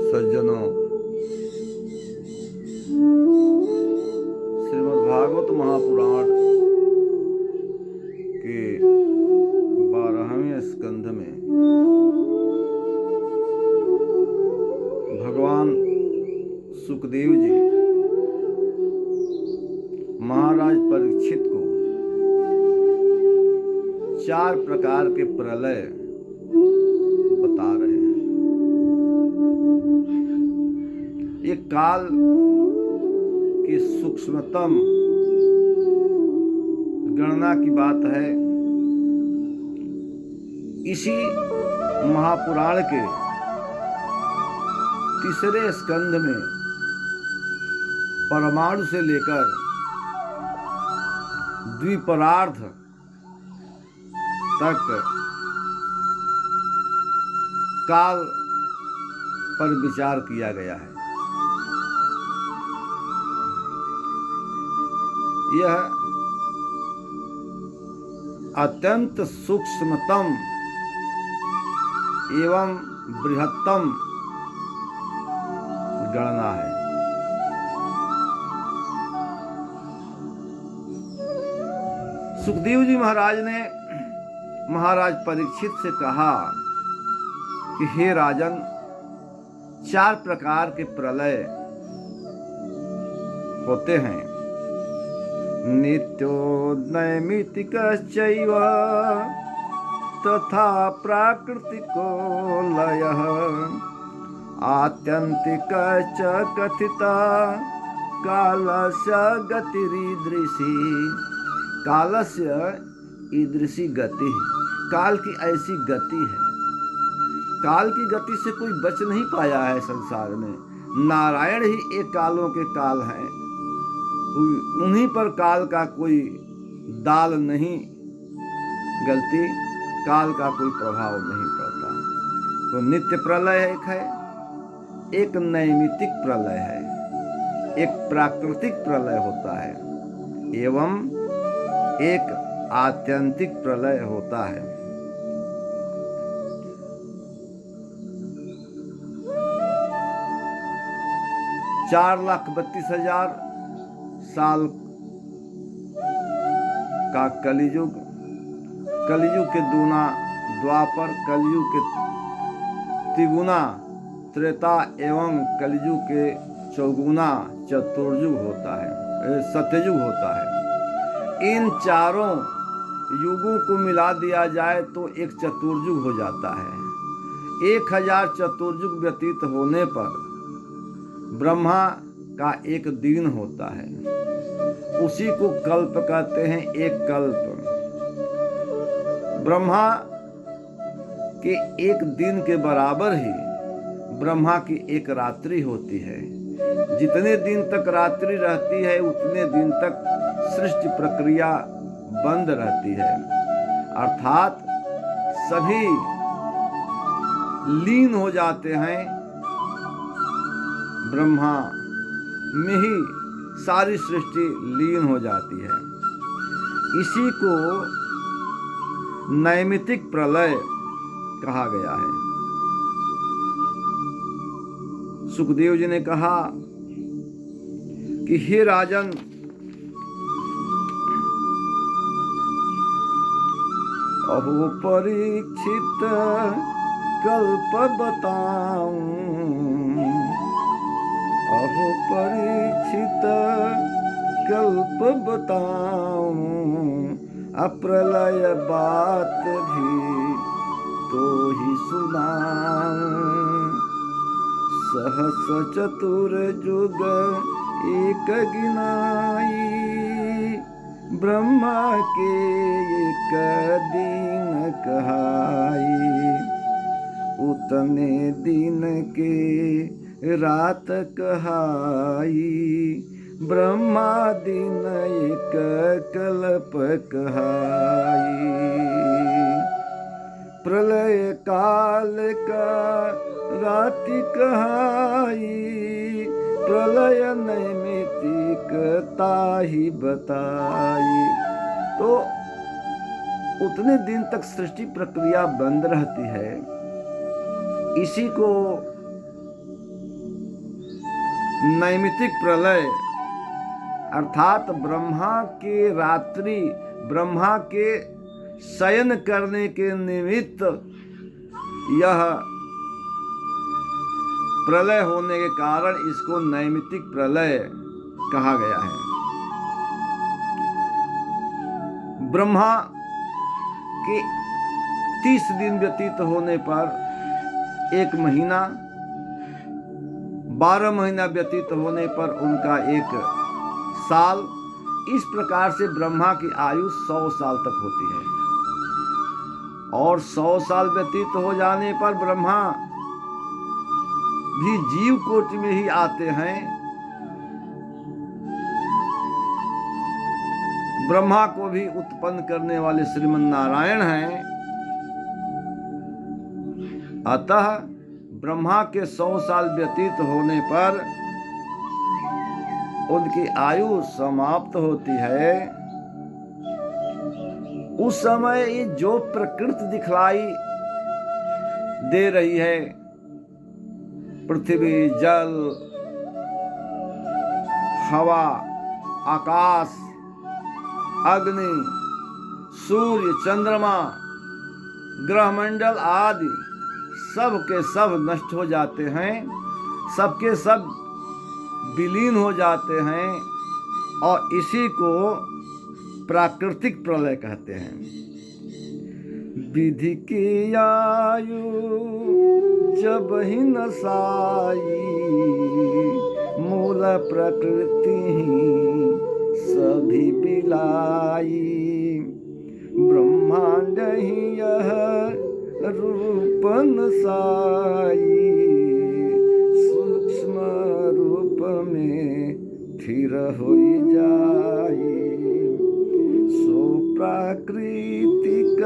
सज्जनों, श्रीमद् भागवत महापुराण के 12वें स्कंध में भगवान सुखदेव जी महाराज परीक्षित को 4 प्रकार के प्रलय बता रहे हैं। ये काल की सूक्ष्मतम गणना की बात है। इसी महापुराण के 3रे स्कंध में परमाणु से लेकर द्विपरार्ध तक काल पर विचार किया गया है। यह अत्यंत सूक्ष्मतम एवं बृहत्तम गणना है। सुखदेव जी महाराज ने महाराज परीक्षित से कहा कि हे राजन, 4 प्रकार के प्रलय होते हैं। नित्यो नैमित्तिकश्चैव तथा प्राकृतिको लयः आत्यन्तिकश्च कथिता कालस्य गतिरीदृशी। कालस्य ईदृशी गति, काल की ऐसी गति है। काल की गति से कोई बच नहीं पाया है संसार में। नारायण ही एक कालों के काल हैं, उन्हीं पर काल का कोई दाल नहीं गलती, काल का कोई प्रभाव नहीं पड़ता। तो नित्य प्रलय एक है, एक नैमित्तिक प्रलय है, एक प्राकृतिक प्रलय होता है एवं एक आत्यंतिक प्रलय होता है। चार 4,32,000 साल का कलियुग, कलियुग के दूना द्वापर, कलियुग के तिगुना त्रेता एवं कलियुग के चौगुना चतुर्युग होता है, सत्ययुग होता है। इन चारों युगों को मिला दिया जाए तो एक चतुर्युग हो जाता है। 1000 चतुर्युग व्यतीत होने पर ब्रह्मा का एक दिन होता है, उसी को कल्प कहते हैं। एक कल्प ब्रह्मा के एक दिन के बराबर ही ब्रह्मा की एक रात्रि होती है। जितने दिन तक रात्रि रहती है उतने दिन तक सृष्टि प्रक्रिया बंद रहती है, अर्थात सभी लीन हो जाते हैं। ब्रह्मा में ही सारी सृष्टि लीन हो जाती है। इसी को नैमित्तिक प्रलय कहा गया है। सुखदेव जी ने कहा कि हे राजन, अहो परीक्षित कल्प बताऊं, अहो परीक्षित कल्प बताऊं, अप्रलय बात भी तो ही सुनाऊं। सहस चतुर्युग एक गिनाई, ब्रह्मा के एक दिन कहाई। उतने दिन के रात कहाई, ब्रह्मा दिन एक कल्प कहाई। प्रलय काल का राति कहाई, प्रलय नैमित्तिकता ही बताई। तो उतने दिन तक सृष्टि प्रक्रिया बंद रहती है। इसी को नैमित्तिक प्रलय अर्थात ब्रह्मा के रात्रि, ब्रह्मा के शयन करने के निमित्त यह प्रलय होने के कारण इसको नैमित्तिक प्रलय कहा गया है। ब्रह्मा के 30 दिन व्यतीत होने पर 1 महीना, 12 महीना व्यतीत होने पर उनका 1 साल, इस प्रकार से ब्रह्मा की आयु 100 साल तक होती है। और 100 साल व्यतीत हो जाने पर ब्रह्मा भी जीव कोटि में ही आते हैं। ब्रह्मा को भी उत्पन्न करने वाले श्रीमन नारायण हैं। अतः ब्रह्मा के 100 साल व्यतीत होने पर उनकी आयु समाप्त होती है। उस समय जो प्रकृति दिखलाई दे रही है, पृथ्वी, जल, हवा, आकाश, अग्नि, सूर्य, चंद्रमा, ग्रहमंडल आदि सब के सब नष्ट हो जाते हैं, सबके सब विलीन हो जाते हैं, और इसी को प्राकृतिक प्रलय कहते हैं। विधि की आयु जब ही नसाई, मूल प्रकृति ही सभी बिलाई। ब्रह्मांड ही यह रूप नसाई, सूक्ष्म रूप में स्थिर हो जाई। सो प्राकृतिक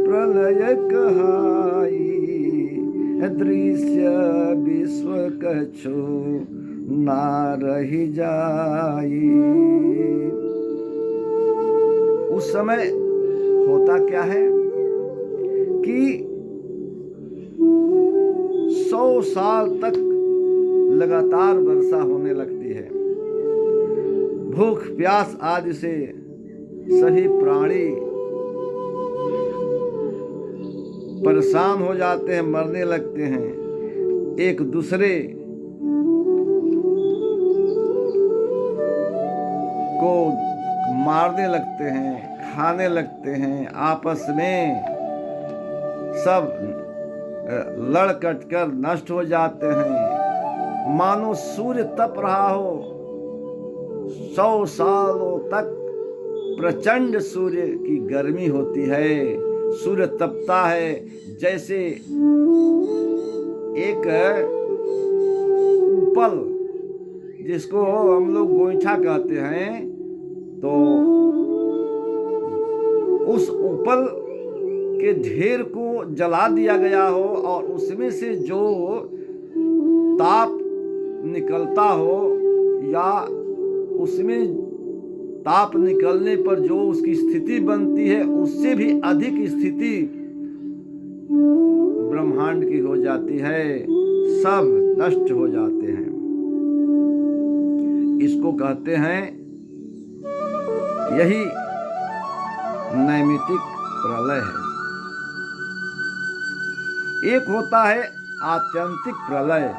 प्रलय कहाई, दृश्य विश्व कछु ना रही जाई। उस समय होता क्या है कि 100 साल तक लगातार वर्षा होने लगती है। भूख प्यास आदि से सभी प्राणी परेशान हो जाते हैं, मरने लगते हैं, एक दूसरे को मारने लगते हैं, खाने लगते हैं, आपस में सब लड़ कट कर नष्ट हो जाते हैं। मानो सूर्य तप रहा हो, 100 सालों तक प्रचंड सूर्य की गर्मी होती है, सूर्य तपता है। जैसे एक उपल, जिसको हम लोग गोईठा कहते हैं, तो उस उपल के ढेर को जला दिया गया हो और उसमें से जो ताप निकलता हो, या उसमें ताप निकलने पर जो उसकी स्थिति बनती है, उससे भी अधिक स्थिति ब्रह्मांड की हो जाती है, सब नष्ट हो जाते हैं। इसको कहते हैं, यही नैमित्तिक प्रलय है। एक होता है आत्यंतिक प्रलय।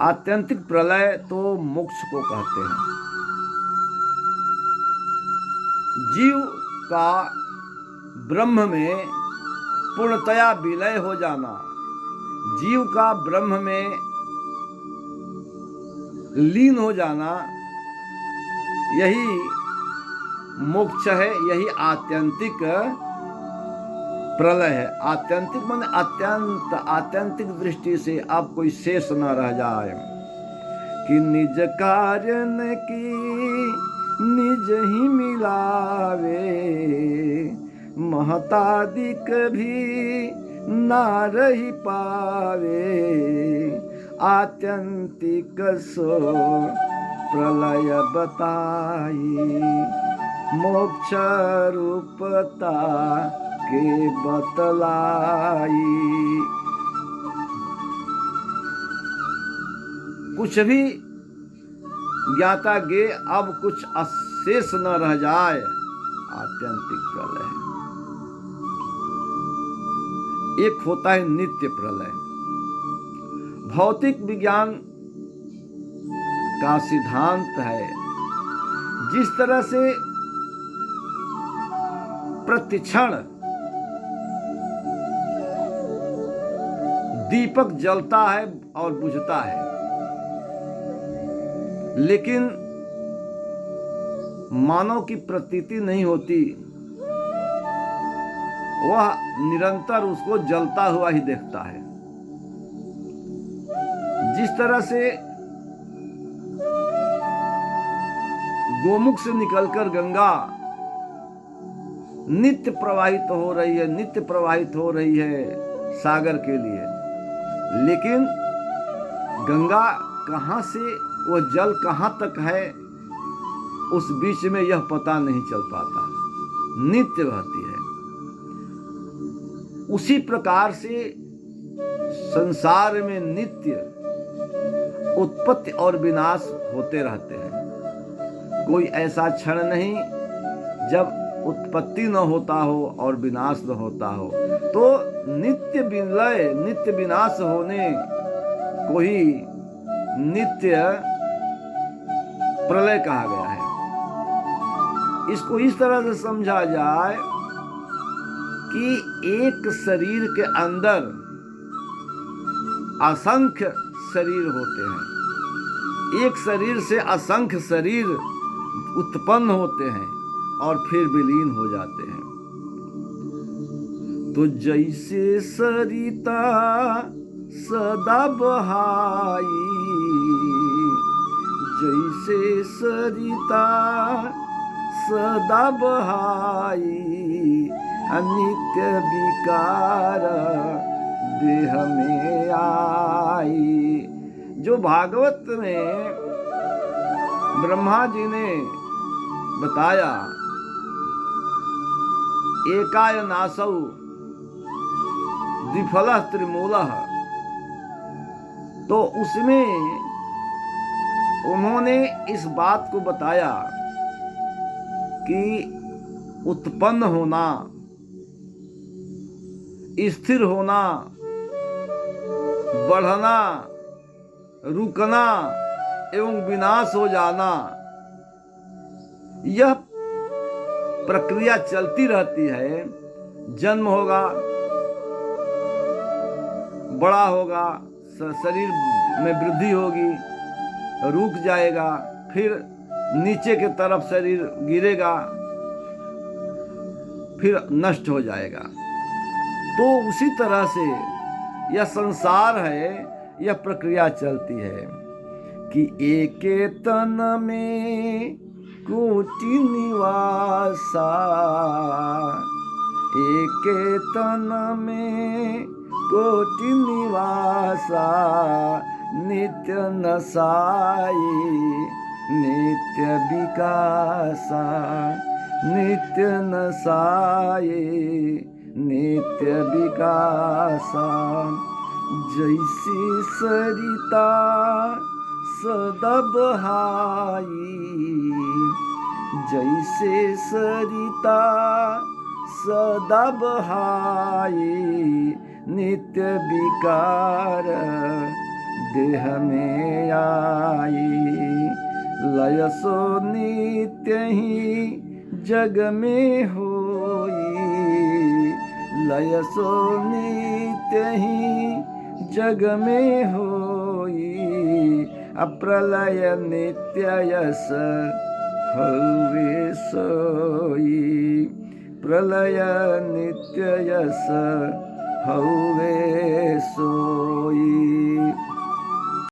आत्यंतिक प्रलय तो मोक्ष को कहते हैं। जीव का ब्रह्म में पूर्णतया विलय हो जाना, जीव का ब्रह्म में लीन हो जाना, यही मोक्ष है, यही आत्यंतिक प्रलय है। आत्यंतिक माने अत्यंत, आत्यंतिक दृष्टि से अब कोई शेष न रह जाए कि निज कार्य न की निज ही मिलावे, महतादिक भी ना रही पावे। आत्यंतिक सो प्रलय बताई, मोक्ष रूपता के बतलाई। कुछ भी ज्ञाता गे, अब कुछ अशेष न रह जाए, आत्यंतिक प्रलय। एक होता है नित्य प्रलय। भौतिक विज्ञान का सिद्धांत है, जिस तरह से प्रतिक्षण दीपक जलता है और बुझता है, लेकिन मानव की प्रतीति नहीं होती, वह निरंतर उसको जलता हुआ ही देखता है। जिस तरह से गोमुख से निकलकर गंगा नित्य प्रवाहित हो रही है, नित्य प्रवाहित हो रही है सागर के लिए, लेकिन गंगा कहाँ से, वह जल कहाँ तक है, उस बीच में यह पता नहीं चल पाता, नित्य बहती है। उसी प्रकार से संसार में नित्य उत्पत्ति और विनाश होते रहते हैं। कोई ऐसा क्षण नहीं जब उत्पत्ति न होता हो और विनाश न होता हो। तो नित्य विलय, नित्य विनाश होने को ही नित्य प्रलय कहा गया है। इसको इस तरह से समझा जाए कि एक शरीर के अंदर असंख्य शरीर होते हैं, एक शरीर से असंख्य शरीर उत्पन्न होते हैं और फिर विलीन हो जाते हैं। तो जैसे सरिता सदा बहाई, जैसे सरिता सदा बहाई, अनित्य विकार देह में आई। जो भागवत में ब्रह्मा जी ने बताया, एकाय नासौ द्विफलः त्रिमूलः, तो उसमें उन्होंने इस बात को बताया कि उत्पन्न होना, स्थिर होना, बढ़ना, रुकना एवं विनाश हो जाना, यह प्रक्रिया चलती रहती है। जन्म होगा, बड़ा होगा, शरीर में वृद्धि होगी, रुक जाएगा, फिर नीचे के तरफ शरीर गिरेगा, फिर नष्ट हो जाएगा। तो उसी तरह से यह संसार है, यह प्रक्रिया चलती है कि एके तन में कोटि निवासा, एके तन में कोटि निवासा, नित्य नसाई नित्य विकासा, नित्य नसाई नित्य विकासा। जैसी सरिता सदा बहाई, जैसे सरिता सदा बहाई, नित्य विकार देह में आई। लय सो नित्य ही जग में होई, लय सो नित्य ही जग में होई, अप्रलय नित्य यस हवे सोई, प्रलय नित्य यस हवे सोई।